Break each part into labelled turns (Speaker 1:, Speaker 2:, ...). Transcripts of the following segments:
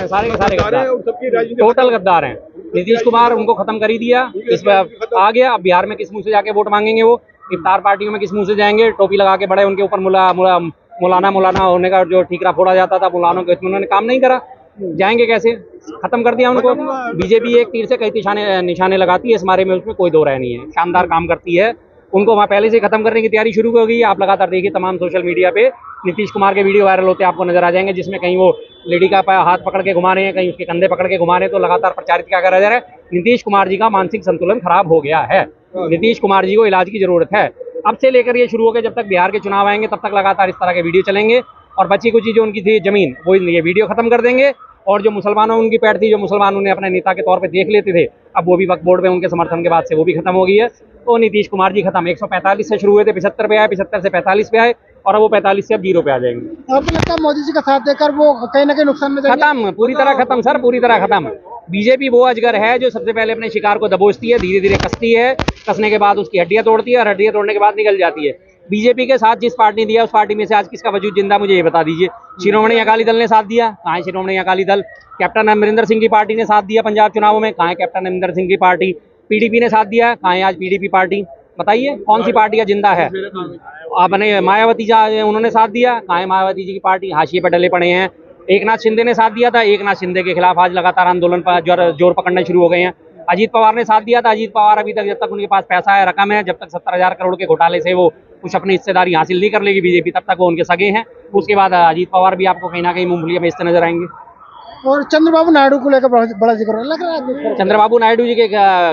Speaker 1: सारे के सारे गद्दार, टोटल गद्दार हैं। नीतीश कुमार उनको खत्म कर ही दिया, इस बार आ गया। अब बिहार में किस मुंह से जाके वोट मांगेंगे वो? इफ्तार पार्टियों में किस मुंह से जाएंगे? टोपी लगा के बड़े उनके ऊपर मौलाना होने का जो ठीकरा फोड़ा जाता था, मौलानों के, उन्होंने काम नहीं करा, जाएंगे कैसे? खत्म कर दिया उनको। बीजेपी एक तीर से कई निशाने लगाती है, इस बारे में उसमें कोई दो राय नहीं है। शानदार काम करती है, उनको वहाँ पहले से खत्म करने की तैयारी शुरू हो गई है। आप लगातार देखिए तमाम सोशल मीडिया पे नीतीश कुमार के वीडियो वायरल होते आपको नजर आ जाएंगे, जिसमें कहीं वो लेडी का हाथ पकड़ के घुमा रहे हैं, कहीं उसके कंधे पकड़ के घुमा रहे हैं। तो लगातार प्रचारित क्या करा जा रहा है? नीतीश कुमार जी का मानसिक संतुलन खराब हो गया है, नीतीश कुमार जी को इलाज की जरूरत है। अब से लेकर ये शुरू हो गया, जब तक बिहार के चुनाव आएंगे तब तक लगातार इस तरह के वीडियो चलेंगे, और बची कुछ जो उनकी थी जमीन वो ये वीडियो खत्म कर देंगे। और जो मुसलमानों उनकी पैठ थी, जो मुसलमान उन्हें अपने नेता के तौर पे देख लेते थे, अब वो भी वक्फ बोर्ड में उनके समर्थन के बाद से वो भी खत्म हो गई है। तो नीतीश कुमार जी खत्म। 145 से शुरू हुए थे, 75 पे आए, 75 से 45 पे आए, और अब वो 45 से अब 0 पे आ जाएंगे।
Speaker 2: आपको लगता है मोदी जी का साथ देकर वो कहीं ना कहीं नुकसान में जाएंगे?
Speaker 1: खत्म, पूरी तरह खत्म सर, पूरी तरह खत्म। बीजेपी वो अजगर है जो सबसे पहले अपने शिकार को दबोचती है, धीरे धीरे कसती है, कसने के बाद उसकी हड्डियां तोड़ती है, और हड्डियां तोड़ने के बाद निकल जाती है। बीजेपी के साथ जिस पार्टी दिया, उस पार्टी में से आज किसका वजूद जिंदा, मुझे ये बता दीजिए। शिरोमणि अकाली दल ने साथ दिया, कहाँ है शिरोमणि अकाली दल? कैप्टन अमरिंदर सिंह की पार्टी ने साथ दिया पंजाब चुनावों में, कहाँ है कैप्टन अमरिंदर सिंह की पार्टी? पीडीपी ने साथ दिया, कहाँ है आज पीडीपी पार्टी? बताइए कौन सी पार्टियां जिंदा है? अपने मायावती जी उन्होंने साथ दिया, कहाँ है मायावती जी की पार्टी? हाशिए पर डले पड़े हैं। एकनाथ शिंदे ने साथ दिया था, एकनाथ शिंदे के खिलाफ आज लगातार आंदोलन पर जोर पकड़ने शुरू हो गए हैं। अजीत पवार ने साथ दिया था, अजीत पवार अभी तक, जब तक उनके पास पैसा है, रकम है, जब तक 70,000 करोड़ के घोटाले से वो कुछ अपनी हिस्सेदारी हासिल नहीं कर लेगी बीजेपी, तब तक वो उनके सगे हैं। उसके बाद अजीत पवार भी आपको कहीं ना कहीं मूंगफलियां बेचते नजर आएंगे।
Speaker 2: और चंद्रबाबू नायडू को लेकर बड़ा जिक्र लग रहा है।
Speaker 1: चंद्रबाबू नायडू जी के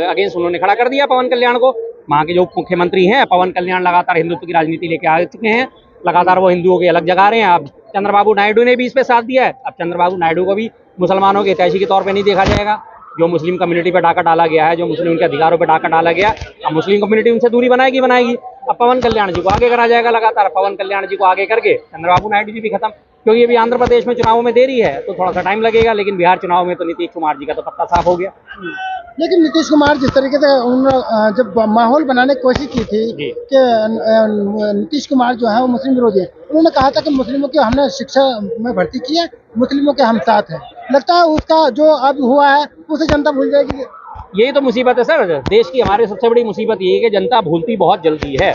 Speaker 1: अगेंस्ट उन्होंने खड़ा कर दिया पवन कल्याण को। वहाँ के जो मुख्यमंत्री हैं पवन कल्याण लगातार हिंदुत्व की राजनीति लेके आ चुके हैं, लगातार वो हिंदुओं के अलग जगा रहे हैं। अब चंद्रबाबू नायडू ने भी इस पे साथ दिया है। अब चंद्रबाबू नायडू को भी मुसलमानों के हितैषी के तौर पे नहीं देखा जाएगा। जो मुस्लिम कम्युनिटी पे डाका डाला गया है, जो मुस्लिम उनके अधिकारों पे डाका डाला गया, अब मुस्लिम कम्युनिटी उनसे दूरी बनाएगी। अब पवन कल्याण जी को आगे करा जाएगा लगातार, पवन कल्याण जी को आगे करके चंद्रबाबू नायडू जी भी खत्म, क्योंकि अभी आंध्र प्रदेश में चुनावों में देरी है तो थोड़ा सा टाइम लगेगा, लेकिन बिहार चुनाव में तो नीतीश कुमार जी का तो पत्ता साफ हो गया।
Speaker 2: लेकिन नीतीश कुमार जिस तरीके से उन्होंने जब माहौल बनाने की कोशिश की थी कि नीतीश कुमार जो है वो मुस्लिम विरोधी है, उन्होंने कहा था कि मुस्लिमों की हमने शिक्षा में भर्ती की है, मुस्लिमों के हम साथ हैं। लगता है उसका जो अब हुआ है उसे जनता भूल जाएगी।
Speaker 1: यही तो मुसीबत है सर, देश की हमारे सबसे बड़ी मुसीबत ये है कि जनता भूलती बहुत जल्दी है।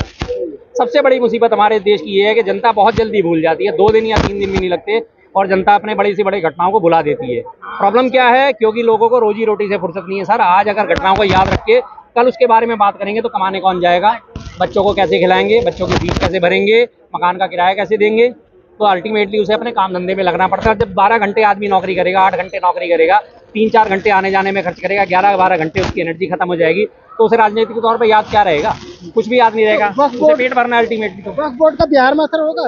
Speaker 1: सबसे बड़ी मुसीबत हमारे देश की ये है कि जनता बहुत जल्दी भूल जाती है, 2 दिन या 3 दिन भी नहीं लगते, और जनता अपने बड़ी से बड़ी घटनाओं को भुला देती है। प्रॉब्लम क्या है? क्योंकि लोगों को रोजी रोटी से फुर्सत नहीं है सर। आज अगर घटनाओं को याद रख के कल उसके बारे में बात करेंगे तो कमाने कौन जाएगा? बच्चों को कैसे खिलाएंगे, बच्चों की फीस कैसे भरेंगे, मकान का किराया कैसे देंगे? तो अल्टीमेटली उसे अपने काम धंधे में लगना पड़ता है। जब 12 घंटे आदमी नौकरी करेगा, 8 घंटे नौकरी करेगा, 3-4 घंटे आने जाने में खर्च करेगा, 11-12 घंटे उसकी एनर्जी खत्म हो जाएगी, तो उसे राजनीतिक तौर पर याद क्या रहेगा? कुछ भी याद नहीं रहेगा, उसे पेट भरना है अल्टीमेटली। तो
Speaker 2: वक्फ बोर्ड का बिहार में असर होगा?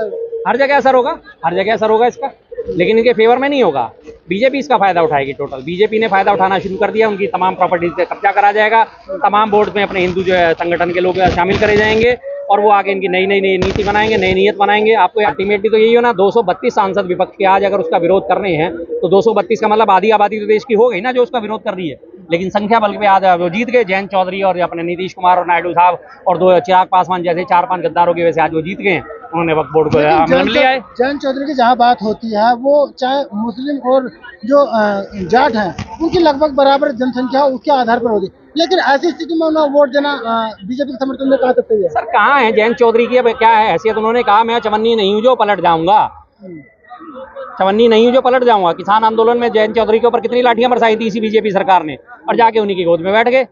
Speaker 1: हर जगह असर होगा, हर जगह असर होगा इसका, लेकिन इनके फेवर में नहीं होगा। बीजेपी इसका फायदा उठाएगी। टोटल बीजेपी ने फायदा उठाना शुरू कर दिया, उनकी तमाम प्रॉपर्टीज पे कब्जा करा जाएगा, तमाम बोर्ड में अपने हिंदू जो है संगठन के लोग शामिल करे जाएंगे, और वो आगे इनकी नई नीति बनाएंगे, नई नीयत बनाएंगे। आपको अल्टीमेटली तो यही हो ना, 232 सांसद विपक्ष के आज अगर उसका विरोध कर रहे हैं तो 232 का मतलब आधी आबादी तो देश की हो गई ना जो उसका विरोध कर रही है। लेकिन संख्या बल पे आज वो जीत गए, जयंत चौधरी और अपने नीतीश कुमार और नायडू साहब और 2 चिराग पासवान जैसे 4-5 गद्दारों की वजह से आज वो जीत गए हैं। उन्होंने वक्फ बोर्ड को लिया है।
Speaker 2: जयंत चौधरी की जहाँ बात होती है, वो चाहे मुस्लिम और जो जाट हैं उनकी लगभग बराबर जनसंख्या उसके आधार पर होती है, लेकिन ऐसी स्थिति में उन्हें वोट देना बीजेपी के समर्थन में कहा सकते हैं।
Speaker 1: सर कहाँ है जयंत चौधरी की? अब क्या है हैसियत? उन्होंने कहा मैं चवन्नी नहीं हूँ जो पलट जाऊंगा, चवन्नी नहीं हूँ जो पलट जाऊंगा। किसान आंदोलन में जयंत चौधरी के ऊपर कितनी लाठियां बरसाई थी इसी बीजेपी सरकार ने, और जाके उन्हीं की गोद में बैठ गए।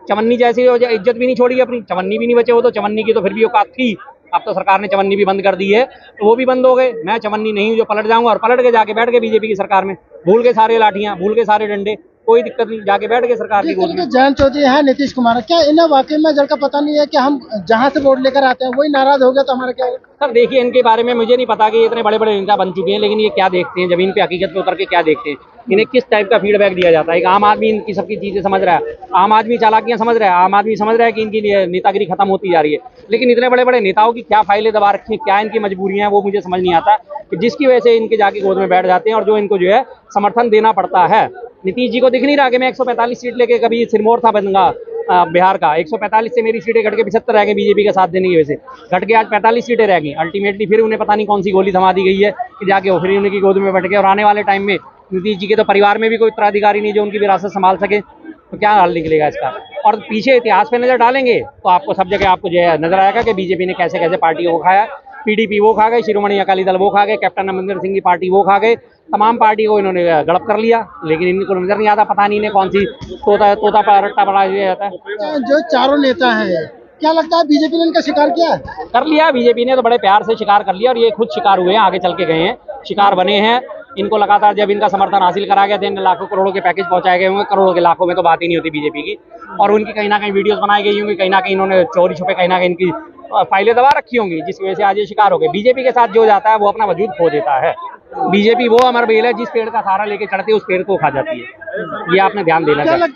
Speaker 1: चवन्नी जैसी इज्जत भी नहीं छोड़ी अपनी, चवन्नी भी नहीं बचे। वो तो चवन्नी की तो फिर भी औकात थी, अब तो सरकार ने चवन्नी भी बंद कर दी है, तो वो भी बंद हो गए। मैं चवन्नी नहीं हूँ जो पलट जाऊंगा, और पलट के जाके बैठ गए बीजेपी की सरकार में, भूल के सारे लाठियां, भूल के सारे डंडे, कोई दिक्कत नहीं, जाके बैठ गए सरकार की गोद में।
Speaker 2: जयंत चौधरी है, नीतीश कुमार, क्या इन्हें वाकई में जड़ का पता नहीं है कि हम जहां से वोट लेकर आते हैं वही नाराज हो गया तो हमारा क्या?
Speaker 1: सर देखिए इनके बारे में मुझे नहीं पता कि ये इतने बड़े बड़े नेता बन चुके हैं, लेकिन ये क्या देखते हैं जमीन पे, हकीकत पे उतर के क्या देखते हैं, इन्हें किस टाइप का फीडबैक दिया जाता है। एक आम आदमी इनकी सबकी चीजें समझ रहा है, आम आदमी चालाकियां समझ रहा है, आम आदमी समझ रहा है कि इनकी नेतागिरी खत्म होती जा रही है, लेकिन इतने बड़े बड़े नेताओं की क्या फाइलें दबा रखी हैं, क्या इनकी मजबूरियां हैं, वो मुझे समझ नहीं आता, कि जिसकी वजह से इनके जाके गोद में बैठ जाते हैं और जो इनको जो है समर्थन देना पड़ता है। नीतीश जी को दिख नहीं रहा कि मैं 145 सीट लेके, कभी सिरमौर था बनगा बिहार का, 145 से मेरी सीटें घट के 75 रह गई बीजेपी का साथ देने की वजह से, घट के आज 45 सीटें रह गई। अल्टीमेटली फिर उन्हें पता नहीं कौन सी गोली थमा दी गई है कि जाके फिर उनकी गोद में बैठ गए, और आने वाले टाइम में नीतीश जी के तो परिवार में भी कोई उत्तराधिकारी नहीं जो उनकी विरासत संभाल सके, तो क्या हल निकलेगा इसका। और पीछे इतिहास पे नजर डालेंगे तो आपको सब जगह आपको जो है नजर आएगा कि बीजेपी ने कैसे कैसे पार्टियों को खाया। पीडीपी वो खा गए, शिरोमणि अकाली दल वो खा गए, कैप्टन अमरिंदर सिंह की पार्टी वो खा गए, तमाम पार्टी को इन्होंने गड़प कर लिया। लेकिन इनको नजर नहीं आता, पता नहीं इन्हें कौन सी तोता पर रट्टा बना दिया जाता है।
Speaker 2: जो चारों नेता हैं, क्या लगता है बीजेपी ने इनका शिकार किया है?
Speaker 1: कर लिया बीजेपी ने, तो बड़े प्यार से शिकार कर लिया और ये खुद शिकार हुए हैं, आगे चल के गए हैं, शिकार बने हैं। इनको लगातार जब इनका समर्थन हासिल करा गया था, लाखों करोड़ों के पैकेज पहुंचाए गए होंगे, करोड़ों के लाखों में तो बात ही नहीं होती बीजेपी की। और उनकी कहीं ना कहीं वीडियोस बनाई गई होंगी, कहीं ना कहीं इन्होंने चोरी छुपे कहीं ना कहीं इनकी फाइलें दबा रखी होंगी, जिसकी वजह से आज ये शिकार हो गए। बीजेपी के साथ जो जाता है वो अपना वजूद खो देता है। बीजेपी वो अमर बेल है जिस पेड़ का सहारा लेके चढ़ती है उस पेड़ को खा जाती है। ये आपने ध्यान देना चाहिए।